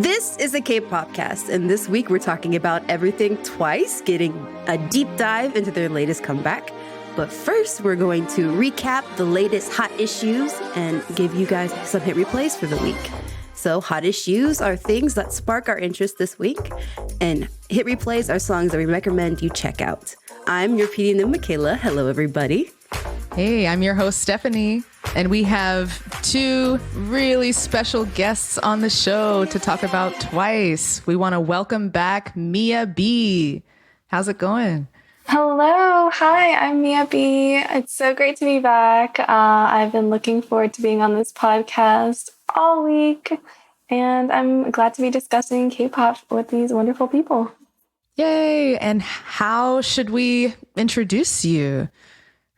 This is a K-pop cast, and this week we're talking about everything Twice, getting a deep dive into their latest comeback. But first, we're going to recap the latest hot issues and give you guys some hit replays for the week. So hot issues are things that spark our interest this week, and hit replays are songs that we recommend you check out. I'm your PD New Michaela. Hello, everybody. Hey, I'm your host, Stephanie, and we have two really special guests on the show to talk about Twice. We want to welcome back Mia B. How's it going? Hello. Hi, I'm Mia B. It's so great to be back. I've been looking forward to being on this podcast all week, and I'm glad to be discussing K-pop with these wonderful people. Yay. And how should we introduce you?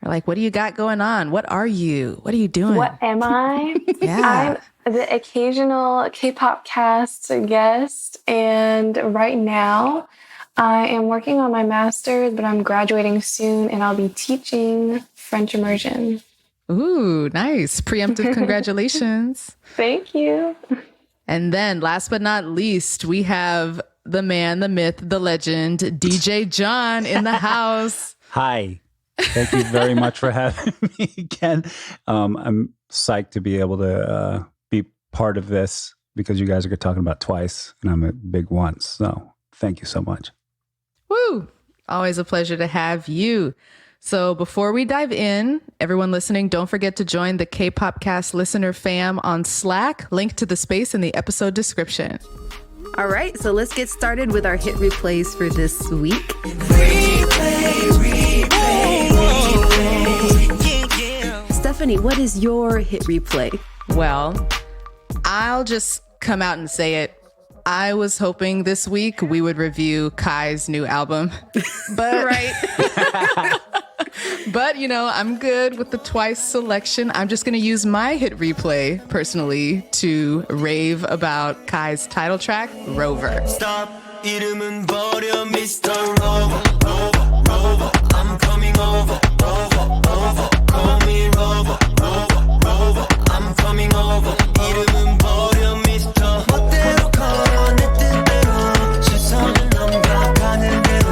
Like, what do you got going on? What are you? What are you doing? What am I? Yeah. I'm the occasional K-pop cast guest, and right now I am working on my master's, but I'm graduating soon, and I'll be teaching French immersion. Ooh, nice. Preemptive congratulations. Thank you. And then last but not least, we have the man, the myth, the legend, DJ John in the house. Hi. Thank you very much for having me again. I'm psyched to be able to be part of this because you guys are talking about Twice, and I'm a big one. So thank you so much. Woo! Always a pleasure to have you. So before we dive in, everyone listening, don't forget to join the K-pop Cast listener fam on Slack. Link to the space in the episode description. All right, so let's get started with our hit replays for this week. Stephanie, what is your hit replay? Well, I'll just come out and say it. I was hoping this week we would review Kai's new album, but but you know, I'm good with the Twice selection. I'm just going to use my hit replay personally to rave about Kai's title track, Rover. Stop. 이름은 버려 Mr. Rover, Rover, Rover. I'm coming over, over, over. Call me Rover, Rover, Rover. I'm coming over. 이름은 버려 Mr. 멋대로 걸어 내 뜻대로 시선은 넘겨가는 대로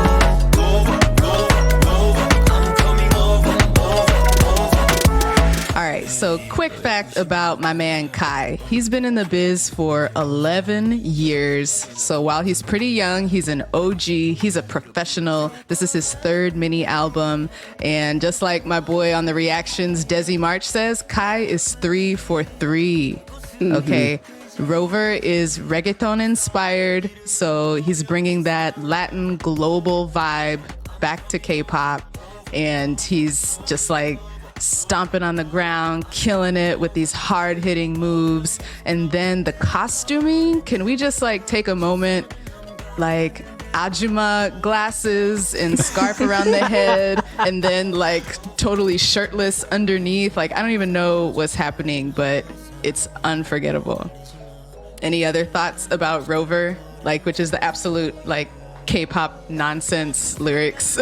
Rover, Rover, Rover. I'm coming over, over, over. All right, so quick fact about my man Kai. He's been in the biz for 11 years. So while he's pretty young, he's an OG. He's a professional. This is his third mini album. And just like my boy on the reactions, Desi March says, Kai is 3 for 3. Mm-hmm. Okay. Rover is reggaeton inspired. So he's bringing that Latin global vibe back to K-pop. And he's just like stomping on the ground, killing it with these hard-hitting moves. And then the costuming, can we just like take a moment, like Ajuma glasses and scarf around the head, and then like totally shirtless underneath? Like, I don't even know what's happening, but it's unforgettable. Any other thoughts about Rover, like, which is the absolute like K-pop nonsense lyrics?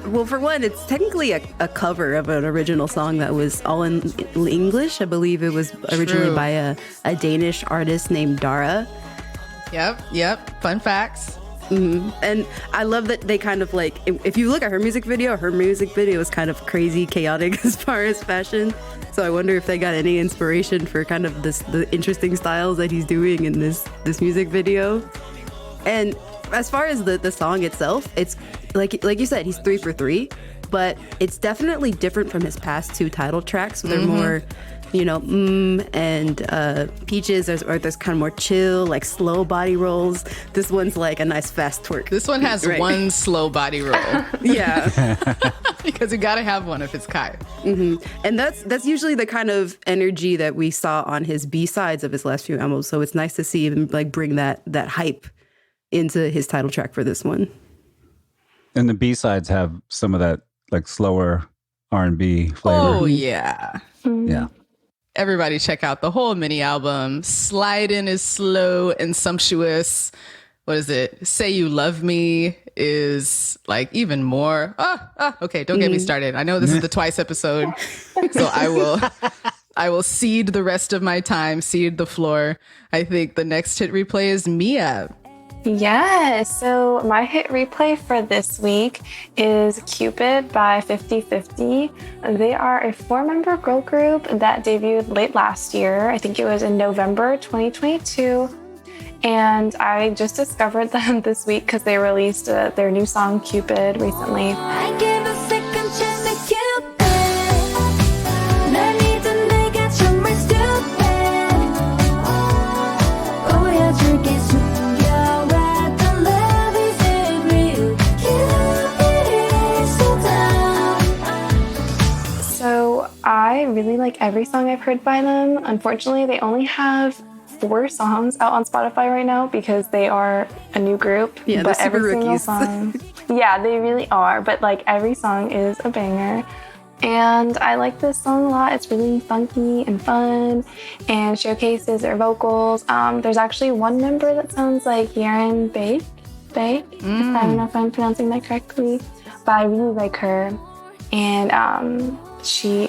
Well, for one, it's technically a cover of an original song that was all in English. I believe it was originally by a Danish artist named Dara. Yep. Fun facts. Mm-hmm. And I love that they kind of like, if you look at her music video is kind of crazy, chaotic as far as fashion. So I wonder if they got any inspiration for kind of the interesting styles that he's doing in this music video. And as far as the song itself, it's like you said, he's 3 for 3, but it's definitely different from his past 2 title tracks. So they're more, you know, and Peaches. There's kind of more chill, like slow body rolls. This one's like a nice fast twerk. This one has one slow body roll. Yeah, because you gotta have one if it's Kai. Mm-hmm. And that's usually the kind of energy that we saw on his B-sides of his last few albums. So it's nice to see him like bring that hype into his title track for this one. And the B-sides have some of that like slower R&B flavor. Oh, yeah. Yeah. Everybody check out the whole mini album. Slide In is slow and sumptuous. What is it? Say You Love Me is like even more. Okay, don't get me started. I know this is the Twice episode, so I will cede the rest of my time, cede the floor. I think the next hit replay is Mia. Yes. So my hit replay for this week is Cupid by 50/50. They are a 4-member girl group that debuted late last year. I think it was in November 2022. And I just discovered them this week because they released their new song Cupid recently. I give a second chance to Cupid. 날 믿은 내가 정말 stupid. 보여줄게 숨겨왔던 love isn't real. Cupid is so down. So I really like every song I've heard by them. Unfortunately, they only have 4 songs out on Spotify right now because they are a new group. Yeah, but they're super every single rookies. song, yeah, they really are. But like every song is a banger. And I like this song a lot. It's really funky and fun and showcases their vocals. There's actually one member that sounds like Yaren Baek. I don't know if I'm pronouncing that correctly, but I really like her. And she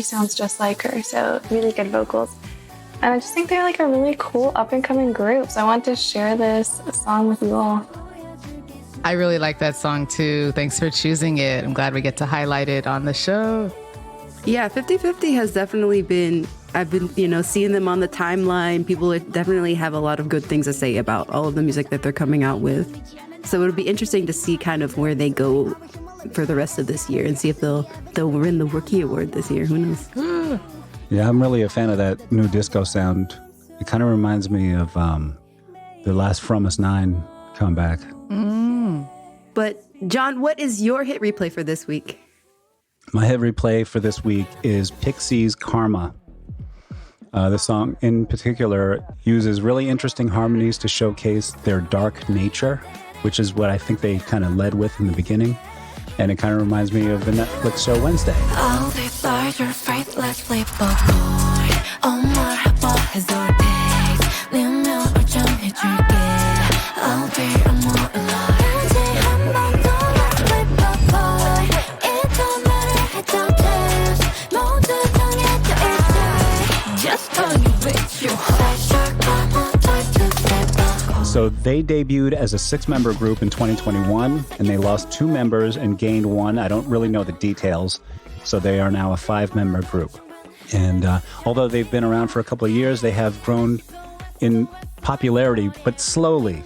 sounds just like her. So really good vocals. And I just think they're like a really cool up-and-coming group. So I want to share this song with you all. I really like that song too. Thanks for choosing it. I'm glad we get to highlight it on the show. Yeah, 50/50 has definitely been, I've been, seeing them on the timeline. People definitely have a lot of good things to say about all of the music that they're coming out with. So it'll be interesting to see kind of where they go for the rest of this year and see if they'll win the Rookie Award this year. Who knows? Yeah, I'm really a fan of that new disco sound. It kind of reminds me of the last From Us 9 comeback. But John, what is your hit replay for this week? My hit replay for this week is Pixies' Karma. The song in particular uses really interesting harmonies to showcase their dark nature, which is what I think they kind of led with in the beginning. And it kind of reminds me of the Netflix show Wednesday. All these lies are faithless, flip a coin. 엄마 해봐 해설대. 네 명을 좀 해줄게. I'll be a more alive. 이제 한번 더 flip a coin. 인터넷에 해도 돼. 모두 정해져 있어. Just call you bitch. You special. I'm time to flip a coin. So they debuted as a 6-member group in 2021, and they lost 2 members and gained 1. I don't really know the details. So they are now a 5-member group. And although they've been around for a couple of years, they have grown in popularity, but slowly.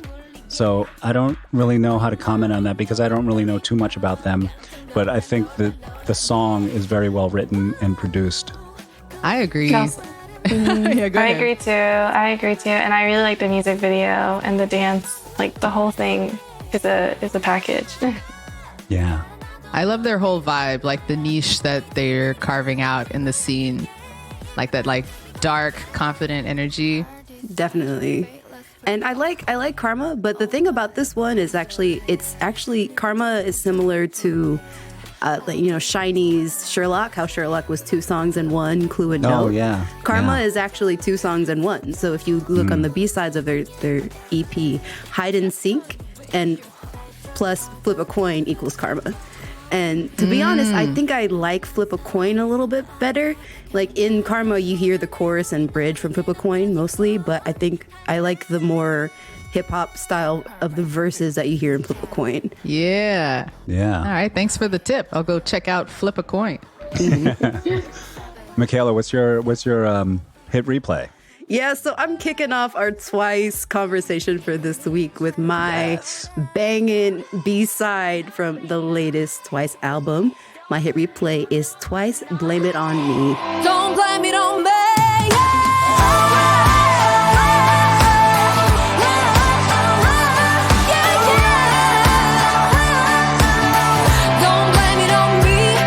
So I don't really know how to comment on that because I don't really know too much about them. But I think that the song is very well written and produced. I agree. Yes. Yeah, go I ahead. agree too. And I really like the music video and the dance. Like the whole thing is a package. Yeah. I love their whole vibe, like the niche that they're carving out in the scene. Like that like dark, confident energy. Definitely. And I like Karma, but the thing about this one is it's actually Karma is similar to Shiny's Sherlock, how Sherlock was 2 songs in one, Clue and Note. Oh, yeah. Karma Yeah. is actually 2 songs in one. So if you look on the B-sides of their EP, Hide and Seek and plus Flip a Coin equals Karma. And to be honest, I think I like Flip a Coin a little bit better. Like in Karma, you hear the chorus and bridge from Flip a Coin mostly, but I think I like the more hip-hop style of the verses that you hear in Flip a Coin. Yeah. Yeah. All right. Thanks for the tip. I'll go check out Flip a Coin. Michaela, what's your hit replay? Yeah, so I'm kicking off our Twice conversation for this week with my banging B-side from the latest Twice album. My hit replay is Twice, Blame It On Me. Don't blame it on me. Don't blame it on me.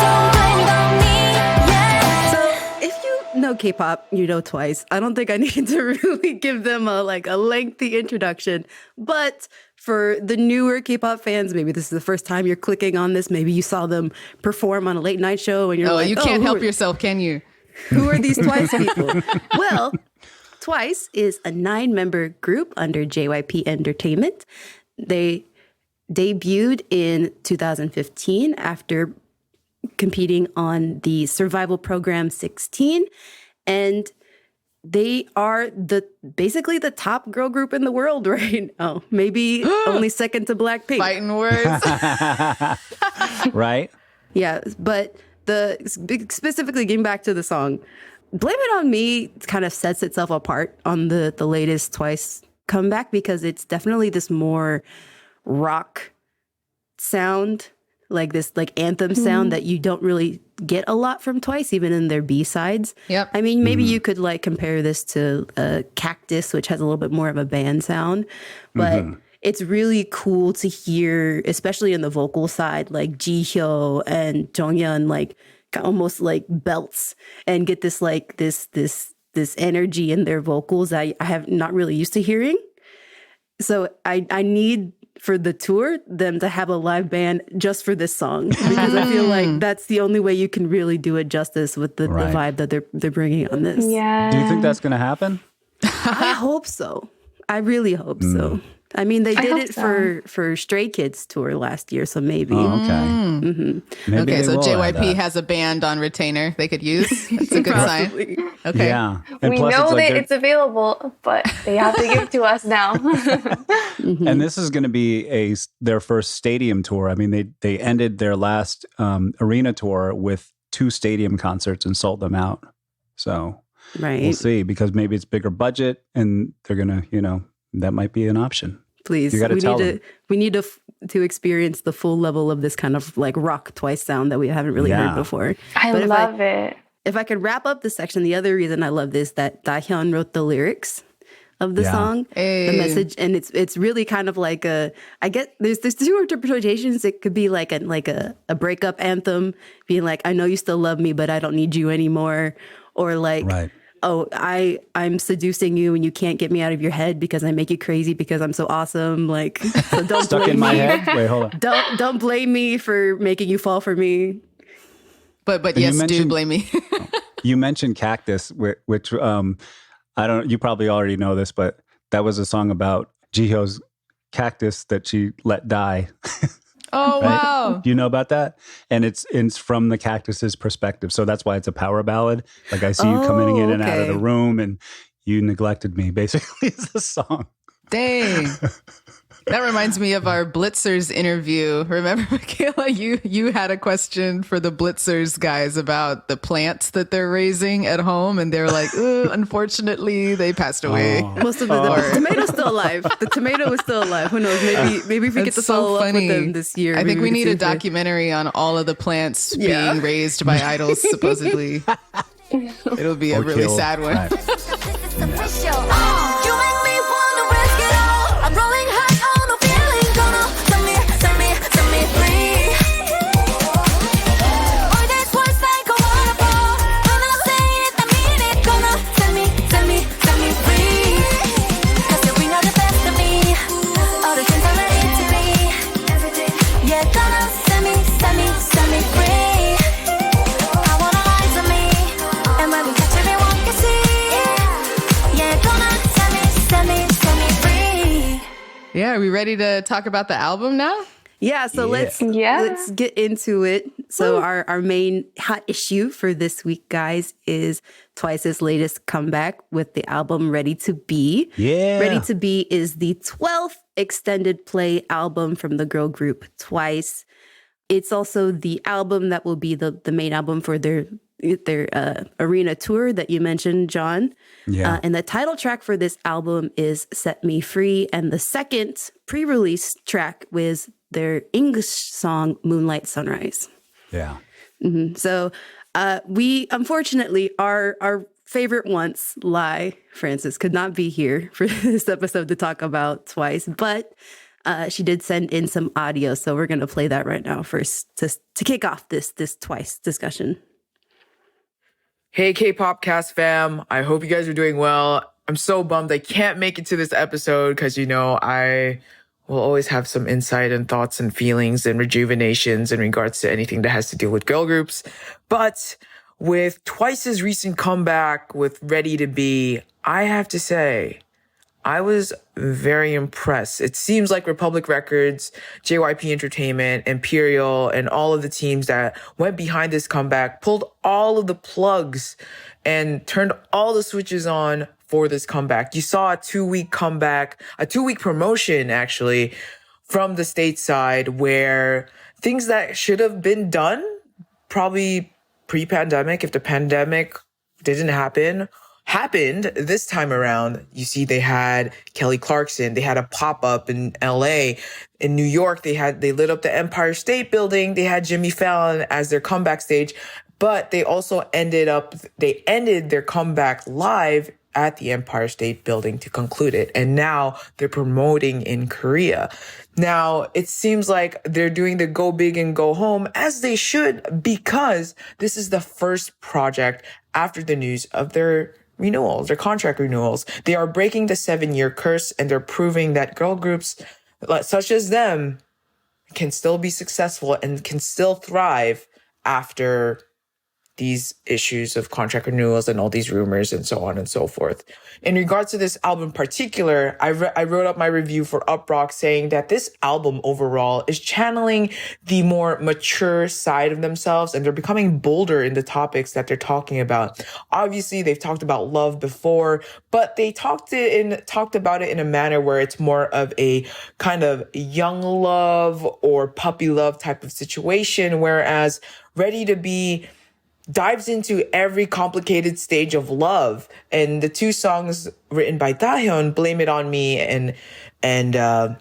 Don't blame it on me. So if you know K-pop, you know Twice. I don't think I need to really give them a lengthy introduction, but for the newer K-pop fans, maybe this is the first time you're clicking on this. Maybe you saw them perform on a late night show and you're Oh, like, you can't help who yourself, can you? are these Twice people? Well, Twice is a 9-member group under JYP Entertainment. They debuted in 2015 after competing on the survival program 16, and they are basically the top girl group in the world right now. Maybe only second to Blackpink. Fighting words. Right? Yeah, but specifically getting back to the song, Blame It On Me kind of sets itself apart on the latest Twice comeback because it's definitely this more rock sound, like this like anthem sound that you don't really get a lot from Twice, even in their B-sides. Yep. I mean, maybe you could like compare this to Cactus, which has a little bit more of a band sound, but it's really cool to hear, especially in the vocal side, like Jihyo and Jonghyun like almost like belts and get this like this energy in their vocals I have not really used to hearing. So I need for the tour them to have a live band just for this song because I feel like that's the only way you can really do it justice with the vibe that they're bringing on this. Yeah. Do you think that's going to happen? I hope so. I really hope so. I mean, they did it for Stray Kids tour last year, so maybe. Oh, okay. Maybe Okay, so they will add JYP that. has a band on retainer they could use. That's a good sign. Okay. Yeah. And We plus know it's like that it's available, but they have to give it to us now. and this is going to be their first stadium tour. I mean, they ended their last arena tour with 2 stadium concerts and sold them out. So Right. we'll see, because maybe it's bigger budget and they're going to, that might be an option. Please, You gotta tell we need to experience the full level of this kind of like rock Twice sound that we haven't really heard before. I But love it. If I could wrap up the section, the other reason I love this that Dahyun wrote the lyrics of the song, the message, and it's really kind of like I get there's 2 interpretations. It could be like a breakup anthem, being like, I know you still love me, but I don't need you anymore, or like. Right. Oh, I'm seducing you and you can't get me out of your head because I make you crazy because I'm so awesome. Like, so don't Stuck blame in my me. head? Wait, hold on. Don't blame me for making you fall for me. But you yes, do mentioned- blame me. You mentioned Cactus, which you probably already know this, but that was a song about Jihyo's cactus that she let die. Oh, Right? wow. Do you know about that? And it's from the cactus's perspective. So that's why it's a power ballad. Like, I see you coming in and out of the okay. room and you neglected me, basically, is the song. Dang. That reminds me of our Blitzers interview. Remember, Michaela, you had a question for the Blitzers guys about the plants that they're raising at home, and they're like, unfortunately, they passed away. Most of the tomato's still alive. The tomato is still alive. Who knows? Maybe if we get to That's so follow up funny. with them this year. I think maybe we can need see a if they- documentary on all of the plants Yeah. being raised by idols, supposedly. It'll be a Or really killed. sad one. Right. This is official. You make me wanna risk it all. I'm rolling high on a feeling. Gonna set me free. All this was like a waterfall. When I say it, I mean it. Gonna set me free. 'Cause you bring out the best of me. All the things I let it to be. Yeah, gonna set me free. I wanna lie to me. And when we touch everyone can see. Yeah, gonna set me free. Yeah, are we ready to talk about the album now? Yeah, so let's get into it. So our main hot issue for this week, guys, is Twice's latest comeback with the album Ready to Be. Yeah. Ready to Be is the 12th extended play album from the girl group Twice. It's also the album that will be the main album for their arena tour that you mentioned, John. Yeah. And the title track for this album is Set Me Free. And the second pre-release track was their English song, Moonlight Sunrise. Yeah. So we, unfortunately, our favorite once, Lai Francis, could not be here for this episode to talk about Twice, but she did send in some audio. So we're going to play that right now first to kick off this Twice discussion. Hey K-pop cast fam, I hope you guys are doing well. I'm so bummed I can't make it to this episode because, I will always have some insight and thoughts and feelings and rejuvenations in regards to anything that has to do with girl groups. But with Twice's recent comeback with Ready to Be, I have to say, I was very impressed. It seems like Republic Records, JYP Entertainment, Imperial, and all of the teams that went behind this comeback pulled all of the plugs and turned all the switches on for this comeback. You saw a 2-week comeback, a 2-week promotion actually from the stateside where things that should have been done probably pre-pandemic, if the pandemic didn't happened this time around. You see, they had Kelly Clarkson. They had a pop-up in LA. In New York, they lit up the Empire State Building. They had Jimmy Fallon as their comeback stage, but they also ended their comeback live at the Empire State Building to conclude it. And now they're promoting in Korea. Now, it seems like they're doing the go big and go home, as they should, because this is the first project after the news of their renewals, their contract renewals. They are breaking the 7-year curse, and they're proving that girl groups such as them can still be successful and can still thrive after these issues of contract renewals and all these rumors and so on and so forth. In regards to this album in particular, I wrote up my review for Uprock saying that this album overall is channeling the more mature side of themselves, and they're becoming bolder in the topics that they're talking about. Obviously, they've talked about love before, but they talked about it in a manner where it's more of a kind of young love or puppy love type of situation, whereas Ready to Be dives into every complicated stage of love. And the 2 songs written by Taehyun, Blame It On Me and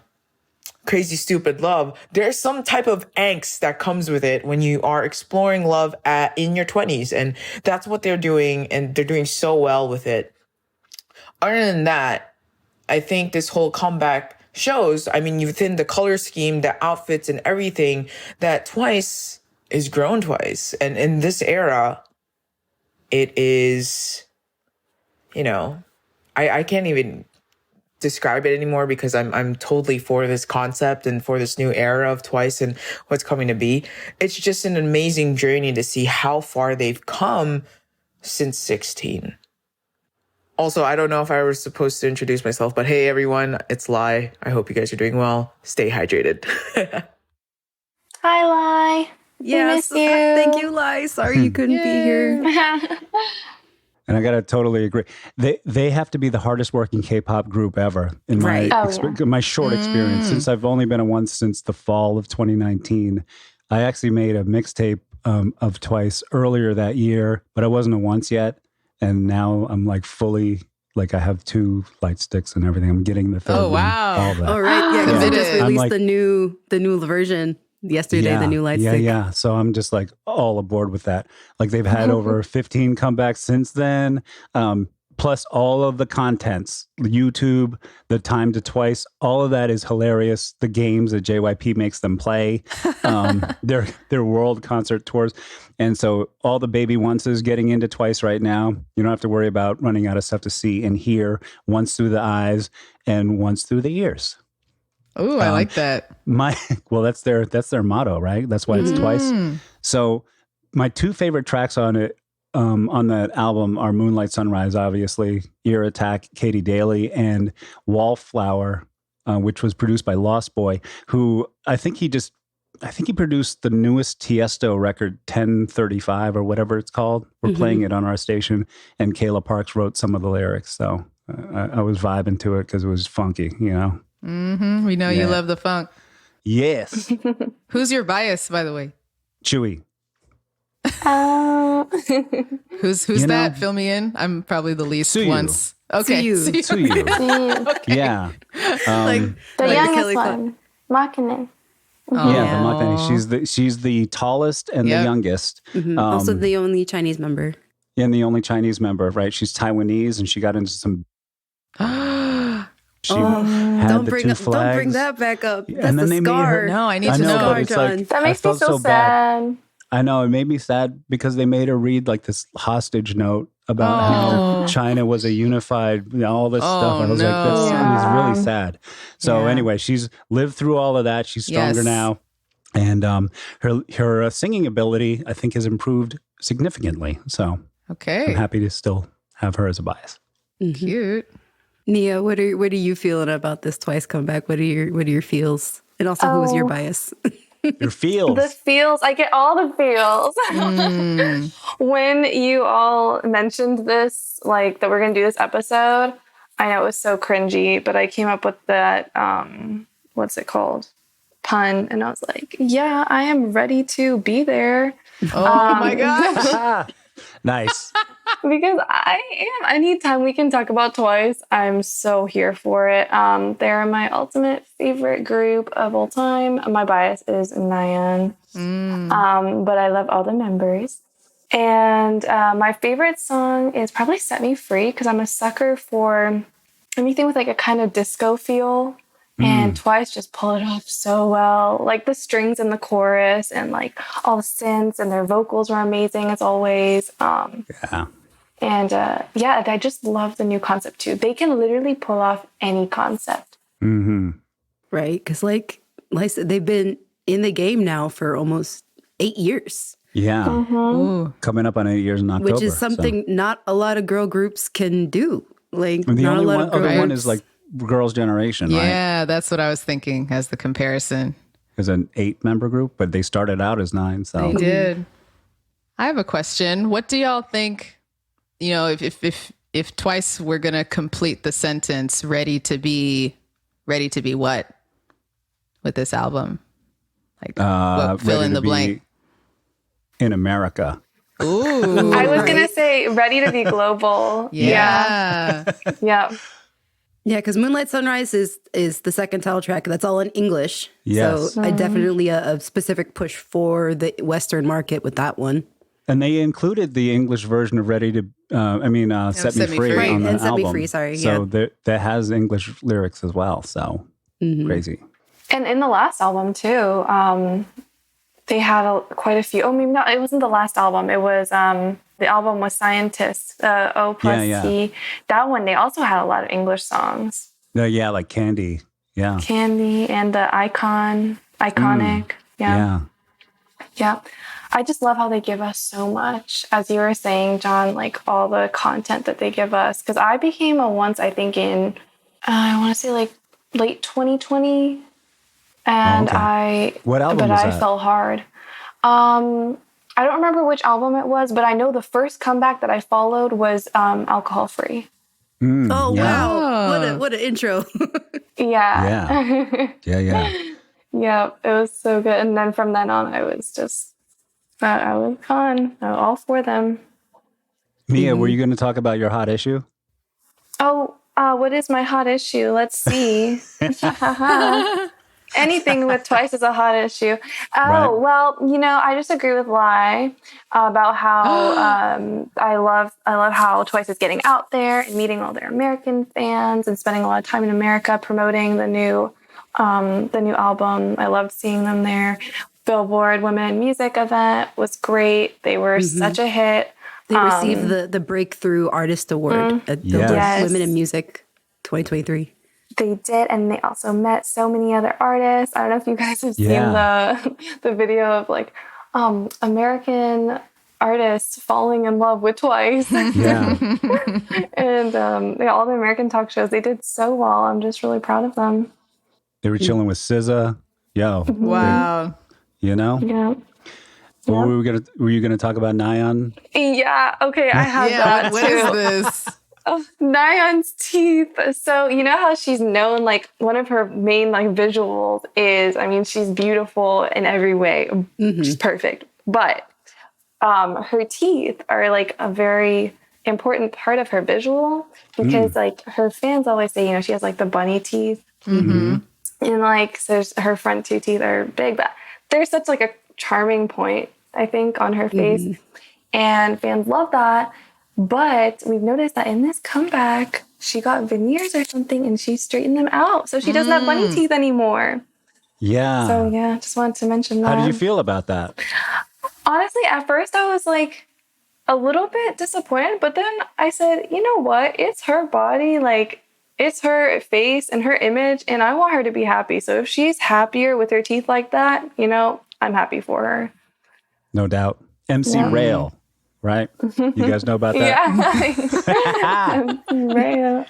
Crazy Stupid Love, there's some type of angst that comes with it when you are exploring love in your 20s. And that's what they're doing, and they're doing so well with it. Other than that, I think this whole comeback shows, within the color scheme, the outfits and everything, that Twice is grown Twice. And in this era, it is, I can't even describe it anymore because I'm totally for this concept and for this new era of Twice and what's coming to be. It's just an amazing journey to see how far they've come since 16. Also, I don't know if I was supposed to introduce myself, but hey everyone, it's Lai. I hope you guys are doing well. Stay hydrated. Hi, Lai. Yes, we miss you. Thank you, Lai. Sorry you couldn't be here. And I gotta totally agree. They have to be the hardest working K-pop group ever in my my short experience. Since I've only been a one since the fall of 2019. I actually made a mixtape of Twice earlier that year, but I wasn't a once yet. And now I'm like fully, like I have 2 light sticks and everything. I'm getting the 3rd. Oh wow! All that. Oh right, yeah, because they just released like, the new version yesterday. The new light stick. Yeah. So I'm just like all aboard with that. Like they've had over 15 comebacks since then. Plus all of the contents, YouTube, the Time to Twice, all of that is hilarious. The games that JYP makes them play, their world concert tours. And so all the baby onces getting into Twice right now. You don't have to worry about running out of stuff to see and hear, once through the eyes and once through the ears. Oh, I like that. Well, that's their motto, right? That's why it's Twice. So my 2 favorite tracks on it, on that album are Moonlight Sunrise, obviously, Ear Attack, Katie Daly, and Wallflower, which was produced by Lost Boy, who I think he produced the newest Tiesto record, 1035 or whatever it's called. We're playing it on our station, and Kayla Parks wrote some of the lyrics. So I was vibing to it because it was funky, you know? Mm-hmm. We know you love the funk. Yes. Who's your bias, by the way? Chewy. Who's that? Fill me in. I'm probably the least Suyu. once. Okay. Suyu. Okay. Yeah. The youngest one, Makine. Yeah, the Makane. She's the tallest and the youngest. Also the only Chinese member. And the only Chinese member, right? She's Taiwanese, and she got into some. She had Don't the bring 2 flags. Don't bring that back up. That's and then the they scar. made her. No, I need I to know, know. but it's like, That makes I me felt so bad. sad. I know, it made me sad because they made her read like this hostage note about how China was a unified, all this stuff. I was like, it was really sad. So anyway, she's lived through all of that. She's stronger now. And her singing ability, I think, has improved significantly. So Okay. I'm happy to still have her as a bias. Cute. Nia, what are you feeling about this Twice comeback? What are your feels? And also, who is your Oh. bias? Your feels. The feels, I get all the feels. When you all mentioned this, like that we're gonna do this episode, I know it was so cringy, but I came up with that what's it called? Pun, and I was like, yeah, I am ready to be there. Oh my gosh. Nice. Because I am. Anytime we can talk about Twice, I'm so here for it. They're my ultimate favorite group of all time. My bias is Nayeon, but I love all the members. And my favorite song is probably "Set Me Free" because I'm a sucker for anything with like a kind of disco feel. And Twice just pull it off so well. Like the strings in the chorus and like all the synths and their vocals were amazing as always. Yeah. And yeah, I just love the new concept too. They can literally pull off any concept. Mm-hmm. Right? Because like I said, they've been in the game now for almost 8 years, Yeah. Ooh. Coming up on 8 years in October. which is something not a lot of girl groups can do. Like So. And the not a only lot one, of girl other one groups. is like Girls' Generation, right? Yeah, that's what I was thinking as the comparison. Is an 8-member group, but they started out as 9. So They did. I have a question. What do y'all think? You know, if Twice were gonna complete the sentence, ready to be what with this album? Like what, fill ready in to the blank. be in America. Ooh, I was gonna say ready to be global. yeah. Yeah. Yeah, because Moonlight Sunrise is the second title track. That's all in English. Yes. So I definitely a specific push for the Western market with that one. And they included the English version of Ready to, Set Me Free Right, on the and Set Me album. Free, sorry, So that has English lyrics as well. So crazy. And in the last album too, they had quite a few. Oh, maybe not. It wasn't the last album. It was the album was Scientists. O plus Yeah, C. That one they also had a lot of English songs. Yeah, like Candy. Yeah. Candy and the Iconic. Yeah. I just love how they give us so much. As you were saying, John, like all the content that they give us. Because I became a once, I think in, I want to say like late 2020. And What album but was I that? fell hard. I don't remember which album it was, but I know the first comeback that I followed was Alcohol Free. Oh yeah. wow! What an intro. Yeah. Yeah. Yeah, it was so good. And then from then on, I was on all for them. Mia, were you going to talk about your hot issue? Oh, what is my hot issue? Let's see. Anything with Twice is a hot issue. Oh, Right. well, I just agree with Lai about how I love how Twice is getting out there and meeting all their American fans and spending a lot of time in America promoting the new album. I loved seeing them there. Billboard Women in Music event was great. They were such a hit. They received the Breakthrough Artist Award at the Yes. Women in Music 2023. They did, and they also met so many other artists. I don't know if you guys have seen the video of like American artists falling in love with Twice. Yeah. And all the American talk shows, they did so well. I'm just really proud of them. They were chilling with SZA. Yo. Wow. Yeah. Or were you gonna talk about Nayeon? Yeah. Okay. I have that What too. is this? Nayeon's teeth. So you know how she's known, like one of her main like visuals is, I mean, she's beautiful in every way. She's perfect. But her teeth are like a very important part of her visual because like her fans always say, she has like the bunny teeth. And like, so her front 2 teeth are big, but there's such like a charming point, I think, on her face. And fans love that. But we've noticed that in this comeback, she got veneers or something and she straightened them out. So she doesn't have bunny teeth anymore. Yeah. So yeah, just wanted to mention that. How did you feel about that? Honestly, at first I was like a little bit disappointed, but then I said, you know what? It's her body, like it's her face and her image, and I want her to be happy. So if she's happier with her teeth like that, I'm happy for her. No doubt. MC Rail. right? You guys know about that? Yeah. Right.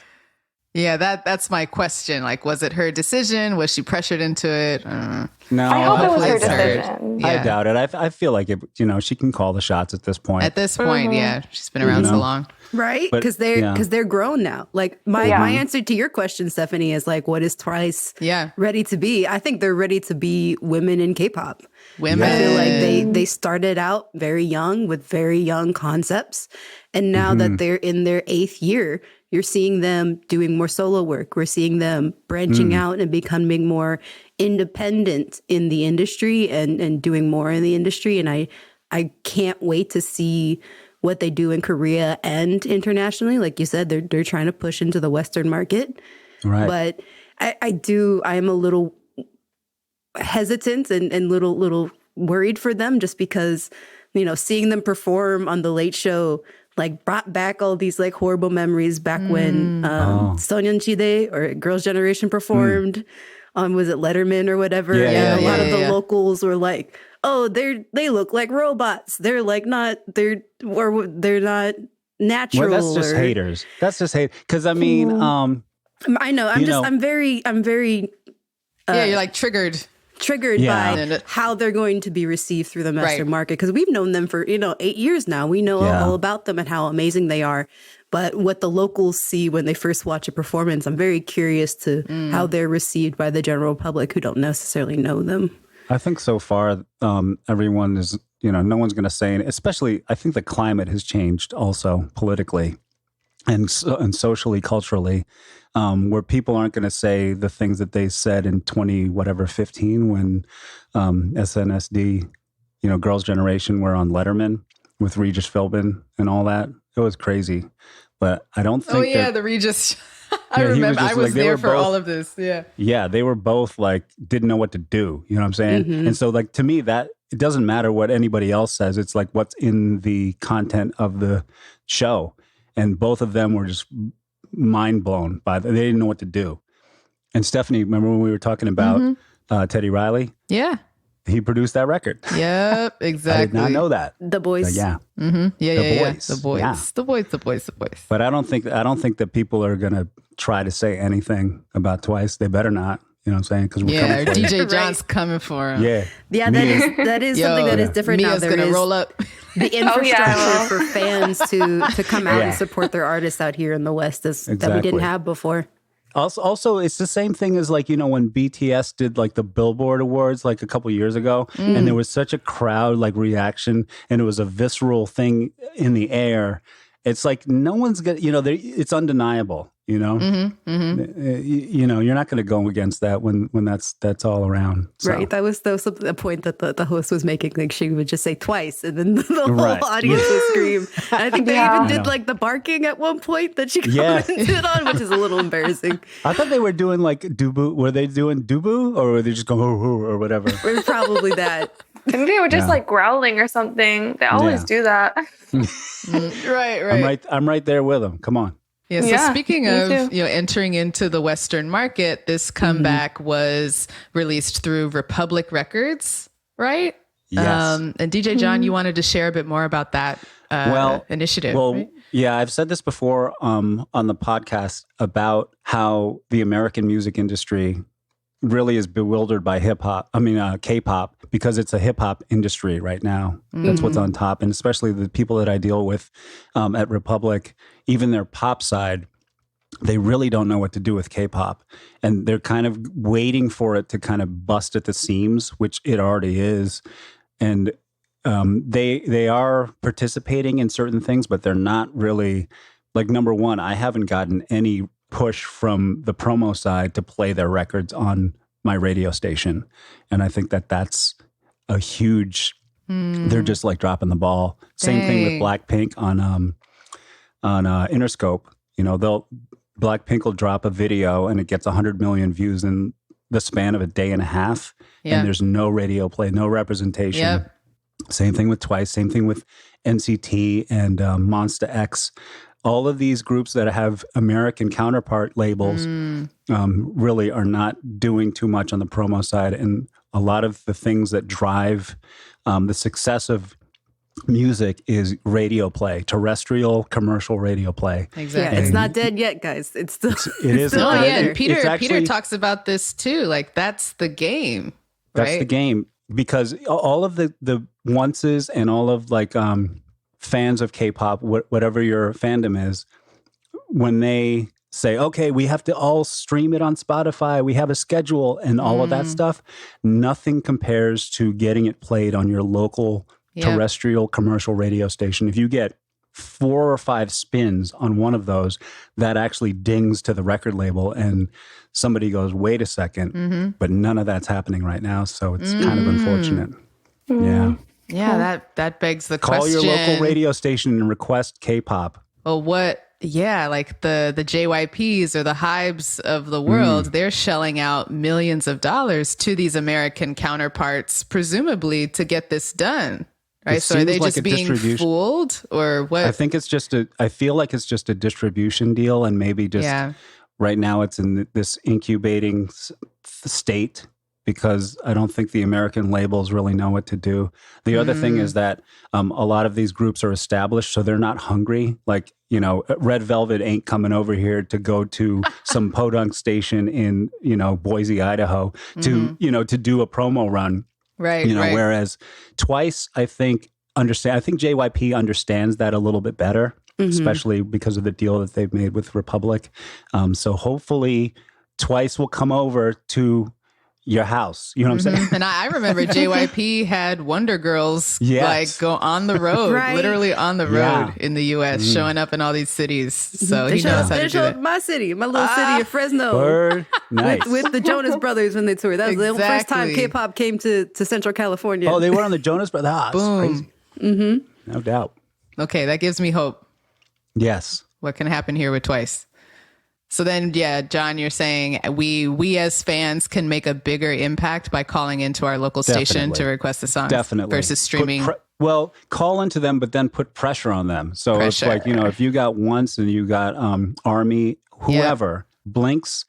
Yeah, that's my question. Like, was it her decision? Was she pressured into it? No, I hope it was hopefully her it's her. decision. Yeah. I doubt it. I feel like it, she can call the shots at this point. At this point, yeah, she's been around so long. Right? But, Because they're grown now. Like my answer to your question, Stephanie, is like, what is Twice ready to be? I think they're ready to be women in K-pop. Women. I feel like they started out very young with very young concepts. And now that they're in their 8th year, you're seeing them doing more solo work. We're seeing them branching out and becoming more independent in the industry and doing more in the industry. And I can't wait to see what they do in Korea and internationally. Like you said, they're trying to push into the Western market. Right. But I am a little hesitant and little worried for them just because, seeing them perform on The Late Show like brought back all these like horrible memories back when Sonyeonjide or Girls' Generation performed on, was it Letterman or whatever? Yeah, and a lot of the locals were like, oh, they look like robots. They're like they're not natural. Well, that's just haters. That's just hate. Because I mean, I know. I'm very You're like triggered by how they're going to be received through the Western market. Because we've known them for, 8 years now. We know all about them and how amazing they are. But what the locals see when they first watch a performance, I'm very curious to how they're received by the general public who don't necessarily know them. I think so far, everyone is, no one's going to say, especially, I think the climate has changed also politically and socially, culturally, where people aren't going to say the things that they said in 15 when SNSD, Girls' Generation were on Letterman with Regis Philbin and all that. It was crazy. But I don't think the Regis. I remember I was there for all of this. Yeah. Yeah, they were both like, didn't know what to do. You know what I'm saying? And so like, to me, that it doesn't matter what anybody else says. It's like what's in the content of the show. And both of them were just mind blown by that. They didn't know what to do. And Stephanie, remember when we were talking about Teddy Riley? Yeah. He produced that record. Yep, exactly. I did not know that. The Boys. Yeah. Mm-hmm. Yeah. Boys. The Boys. Yeah. The Boys. But I don't think that people are going to try to say anything about Twice. They better not. You know what I'm saying? Because we're coming for DJ you. John's coming for him. Yeah. Yeah, that is something that is different now. Mia's gonna roll up. The infrastructure for fans to come out and support their artists out here in the West that we didn't have before. Also, it's the same thing as like, when BTS did like the Billboard Awards like a couple years ago, and there was such a crowd like reaction, and it was a visceral thing in the air. It's like no one's gonna, it's undeniable. You're not going to go against that when that's all around. So. Right. That was the point that the host was making. Like she would just say Twice, and then the whole audience would scream. And I think they even did like the barking at one point that she commented on, which is a little embarrassing. I thought they were doing like Dubu. Were they doing Dubu, or were they just going or whatever? Probably that. Maybe they were just like growling or something. They always do that. Right. I'm right there with them. Come on. Yeah. So speaking of entering into the Western market, this comeback was released through Republic Records, right? Yes. And DJ John, you wanted to share a bit more about that initiative. Well, right? yeah, I've said this before on the podcast about how the American music industry really is bewildered by K-pop, because it's a hip hop industry right now. That's what's on top. And especially the people that I deal with at Republic, even their pop side, they really don't know what to do with K-pop. And they're kind of waiting for it to kind of bust at the seams, which it already is. And they are participating in certain things, but they're not really, like, number one, I haven't gotten any push from the promo side to play their records on my radio station. And I think that's a huge, they're just like dropping the ball. Same thing with Blackpink on Interscope. Blackpink will drop a video and it gets 100 million views in the span of a day and a half. And there's no radio play, no representation. Yep. Same thing with Twice, same thing with NCT and Monsta X. All of these groups that have American counterpart labels really are not doing too much on the promo side. And a lot of the things that drive the success of music is radio play, terrestrial commercial radio play. Exactly. Yeah, it's not dead yet, guys. It's still. It is still Oh not out dead. yeah, there. and Peter It's actually- Peter talks about this too. Like that's the game. That's right? the game, because all of the onces and all of like fans of K-pop, whatever your fandom is, when they say, okay, we have to all stream it on Spotify, we have a schedule and all of that stuff, nothing compares to getting it played on your local Yep. terrestrial commercial radio station. If you get 4 or 5 spins on one of those, that actually dings to the record label and somebody goes, wait a second, but none of that's happening right now. So it's kind of unfortunate. Yeah. Yeah, that begs the Call question. your local radio station and request K-pop. Well, like the JYPs or the Hybes of the world, they're shelling out millions of dollars to these American counterparts, presumably to get this done. Right. It So are they seems like just a being distribution- fooled or what? I think it's just I feel like it's just a distribution deal, and maybe just Yeah. right now it's in this incubating state, because I don't think the American labels really know what to do. The other thing is that a lot of these groups are established, so they're not hungry. Like, Red Velvet ain't coming over here to go to some podunk station in, Boise, Idaho to do a promo run. Right. Right. Whereas Twice, I think JYP understands that a little bit better, especially because of the deal that they've made with Republic. So hopefully Twice will come over to your house. You know what I'm saying? And I remember JYP had Wonder Girls Yes. like go on the road, Right. literally on the road Yeah. in the US, showing up in all these cities. So he They knows how to showed do up that. my city, my little city of Fresno. Bird, nice. With the Jonas Brothers when they toured. That was the first time Exactly. K-pop came to Central California. Oh, they were on the Jonas Brothers. Ah, that's Boom. crazy. No doubt. Okay, that gives me hope. Yes. What can happen here with Twice? So then, yeah, John, you're saying we as fans can make a bigger impact by calling into our local station Definitely. to request the song Definitely. versus streaming. Well, call into them, but then put pressure on them. So it's Pressure. like, if you got Once and you got Army, whoever, Blinks,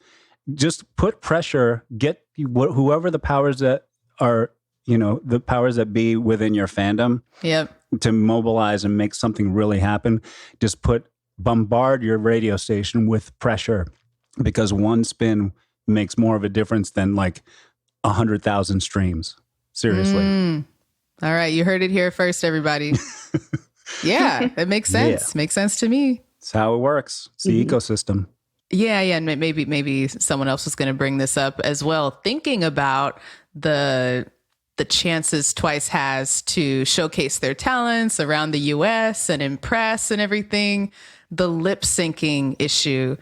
just put pressure, get whoever the powers that are, the powers that be within your fandom Yep. to mobilize and make something really happen. Just bombard your radio station with pressure, because one spin makes more of a difference than like 100,000 streams. Seriously. All right, you heard it here first, everybody. Yeah, that makes sense. Makes sense to me. It's how it works. It's the ecosystem. Yeah, and maybe someone else was going to bring this up as well. Thinking about the chances Twice has to showcase their talents around the U.S. and impress and everything, the lip syncing issue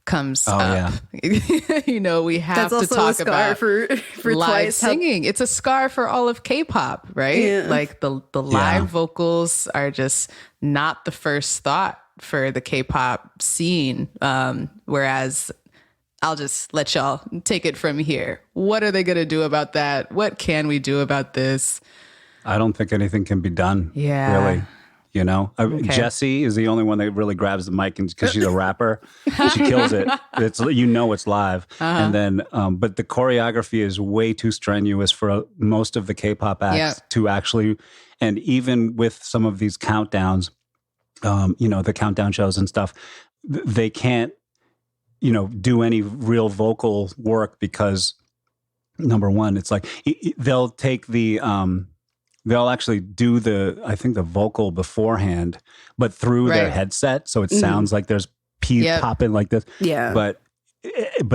comes up. Yeah. We have That's to also talk a scar about for live Twice. singing. It's a scar for all of K-pop, right? Yeah. Like the live vocals are just not the first thought for the K-pop scene. Whereas I'll just let y'all take it from here. What are they going to do about that? What can we do about this? I don't think anything can be done. Yeah. Really. Jessie is the only one that really grabs the mic, and because she's a rapper, she kills it. It's live, and then but the choreography is way too strenuous for most of the K-pop acts to actually, and even with some of these countdowns, the countdown shows and stuff, they can't, do any real vocal work because number one, it's like they'll take the they'll actually do the vocal beforehand, but through their headset. So it sounds like there's peas popping like this. Yeah. But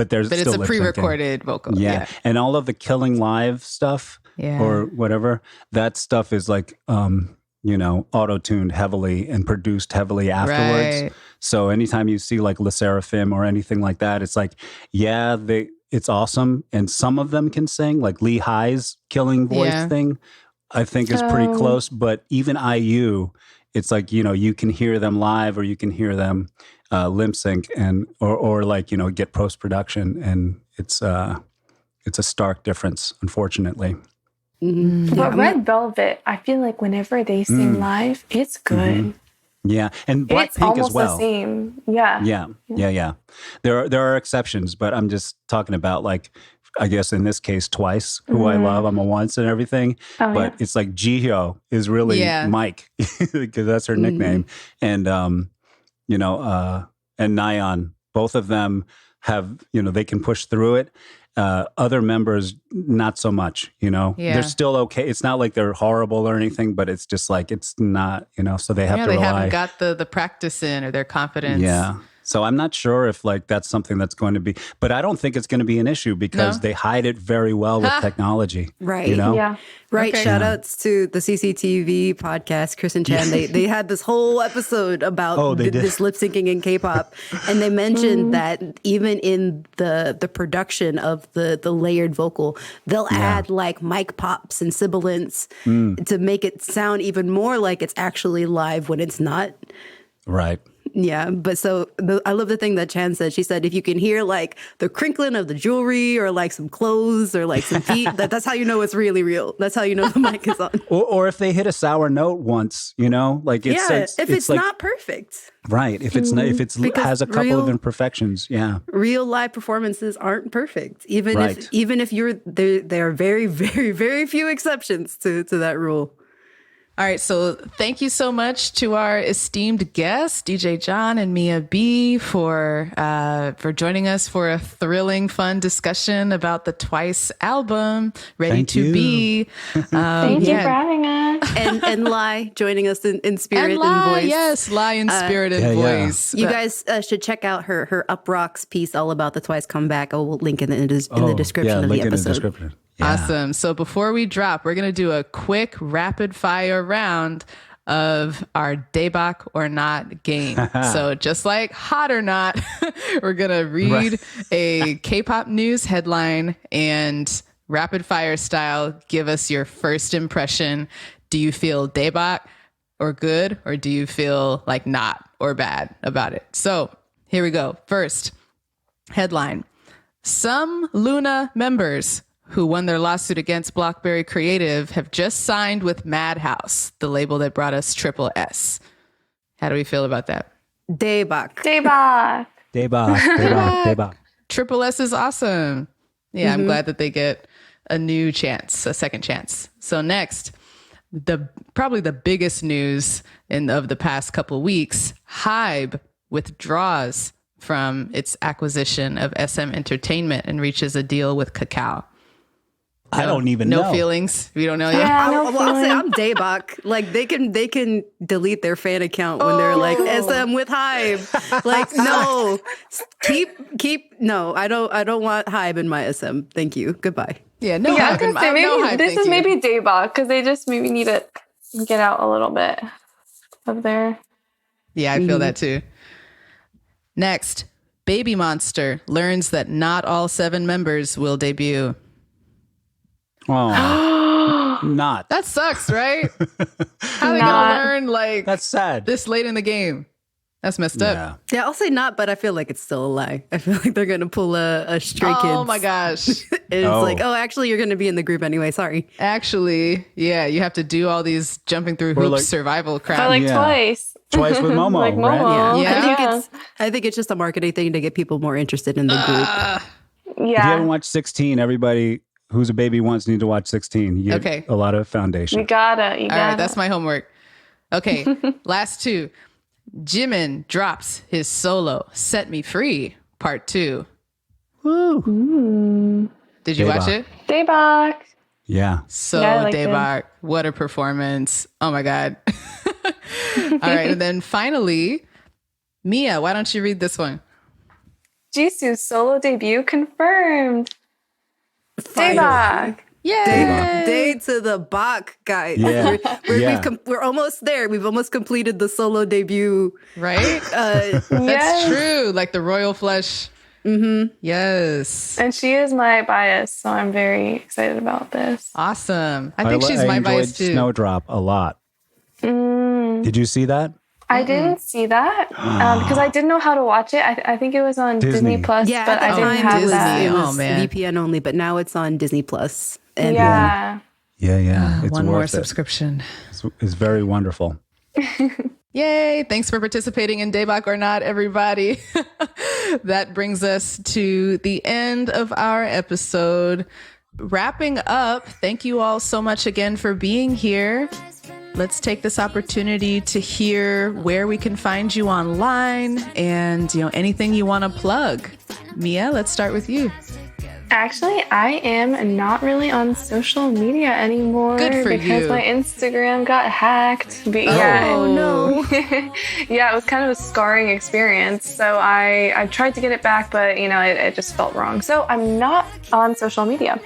there's But still it's a lip syncing. pre-recorded vocal. Yeah. And all of the Killing Live stuff Yeah. or whatever, that stuff is like, auto-tuned heavily and produced heavily afterwards. Right. So anytime you see like Le Seraphim or anything like that, it's like, it's awesome. And some of them can sing, like Lee High's killing voice thing, I think is pretty close. But even IU, it's like, you can hear them live or you can hear them lip sync and or like, get post-production. And it's a stark difference, unfortunately. But Red Velvet, I feel like whenever they sing live, it's good. Yeah. And It's Blackpink almost as well. the same. Yeah. Yeah. There are exceptions, but I'm just talking about like I guess in this case, Twice, who I love. I'm a Once and everything. Oh, But it's like Jihyo is really Mike because that's her nickname. And, and Nayeon, both of them have, they can push through it. Other members, not so much, they're still okay. It's not like they're horrible or anything, but it's just like, it's not, so they have to rely. They haven't got the practice in or their confidence. Yeah. So I'm not sure if like that's something that's going to be, but I don't think it's going to be an issue because they hide it very well with technology. Right. Yeah. Right. Okay. Shout outs to the CCTV podcast, Chris and Chan. They had this whole episode about this lip syncing in K-pop. And they mentioned that even in the production of the layered vocal, they'll add like mic pops and sibilants to make it sound even more like it's actually live when it's not. Right. Yeah, but I love the thing that Chan said. She said if you can hear like the crinkling of the jewelry or like some clothes or like some feet, that's how you know it's really real. That's how you know the mic is on. Or if they hit a sour note once, like it's if it's like, not perfect. Right. If it's not, if it's Because has a couple of imperfections. Yeah. Real live performances aren't perfect. Even if you're there are very, very, very few exceptions to that rule. All right, so thank you so much to our esteemed guests, DJ John and Mia B, for joining us for a thrilling, fun discussion about the Twice album, Ready to Be. Thank you for having us. And Lai joining us in spirit and Lai, voice. yes, Lai in spirit and voice. You guys should check out her Up Rocks piece all about the Twice comeback. I will link in the description of the episode. In the description. Yeah. Awesome. So before we drop, we're going to do a quick rapid fire round of our Daebak or Not game. So just like Hot or Not, we're going to read a K-pop news headline and rapid fire style, give us your first impression. Do you feel Daebak or good, or do you feel like not or bad about it? So here we go. First headline. Some Luna members who won their lawsuit against Blockberry Creative have just signed with Madhouse, the label that brought us Triple S. How do we feel about that? Daebak. Triple S is awesome. Yeah, I'm glad that they get a new chance, a second chance. So next, probably the biggest news of the past couple weeks, Hybe withdraws from its acquisition of SM Entertainment and reaches a deal with Kakao. I don't even know. No feelings. We don't know yet. Yeah, I'll say I'm Daebak. Like they can delete their fan account when they're like SM with Hybe. Like no, keep no. I don't want Hybe in my SM. Thank you. Goodbye. Yeah, no. Yeah, I was Hybe in gonna say, my- no maybe Hybe, this thank is you. maybe Daebak because they just maybe need to get out a little bit of their. Yeah, I feel that too. Next, Baby Monster learns that not all 7 members will debut. Oh, not. That sucks, right? How are they gonna learn like That's sad. this late in the game? That's messed up. Yeah, I'll say not, but I feel like it's still a lie. I feel like they're gonna pull a Stray Kids. Oh my gosh. It's like, actually, you're gonna be in the group anyway. Sorry. Actually, yeah, you have to do all these jumping through hoops like- survival crap. But like Twice. Twice with Momo, Like right? Momo. Yeah. I think it's just a marketing thing to get people more interested in the group. If you Yeah. haven't watched 16, everybody who's a baby wants need to watch 16. You get Okay. a lot of foundation. You gotta. All right, that's my homework. Okay, last 2. Jimin drops his solo "Set Me Free" Part 2. Did you watch it? Daebak. Yeah. So Yeah, I liked Daebak, what a performance. Oh my God. All right. And then finally, Mia, why don't you read this one? Jisoo's solo debut confirmed. Daebak. Yay! Day to the Bach, guys. Yeah. We're almost there. We've almost completed the solo debut. Right? Yes. That's true. Like the royal flush. Mm-hmm. Yes. And she is my bias, so I'm very excited about this. Awesome. I think she's my enjoyed bias too. Snowdrop a lot. Did you see that? I didn't see that because I didn't know how to watch it. I think it was on Disney Plus, Yeah, but at I the didn't time have it was, that. it was Oh, man. VPN only, but now it's on Disney Plus. And Yeah. Yeah. It's One more worth it. subscription. It's very wonderful. Yay! Thanks for participating in Daebak or Not, everybody. That brings us to the end of our episode. Wrapping up, thank you all so much again for being here. Let's take this opportunity to hear where we can find you online and, anything you want to plug. Mia, let's start with you. Actually, I am not really on social media anymore. Good for because you. my Instagram got hacked. But no. Yeah, it was kind of a scarring experience. So I tried to get it back, but it just felt wrong. So I'm not on social media.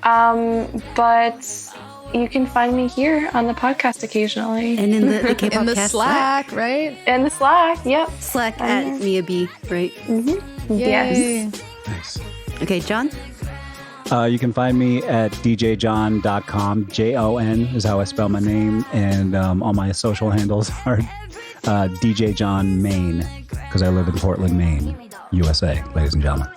But you can find me here on the podcast occasionally. And in the K-pop In the cast Slack, right? In the Slack, yep. Slack at Mia B, right? Mm-hmm. Yay. Yes. Nice. Okay, John? You can find me at djjohn.com. Jon is how I spell my name. And all my social handles are DJ John Maine, because I live in Portland, Maine, USA, ladies and gentlemen.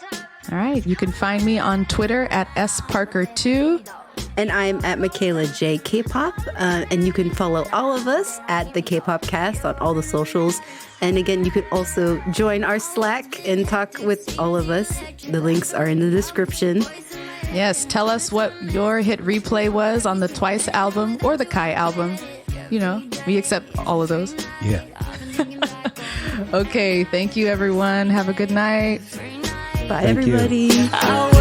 All right. You can find me on Twitter at sparker2. And I'm at Michaela J K-pop, and you can follow all of us at the K-pop Cast on all the socials. And again, you can also join our Slack and talk with all of us. The links are in the description. Yes. Tell us what your hit replay was on the Twice album or the Kai album. We accept all of those. Yeah. Okay. Thank you, everyone. Have a good night. Bye, Thank you. everybody.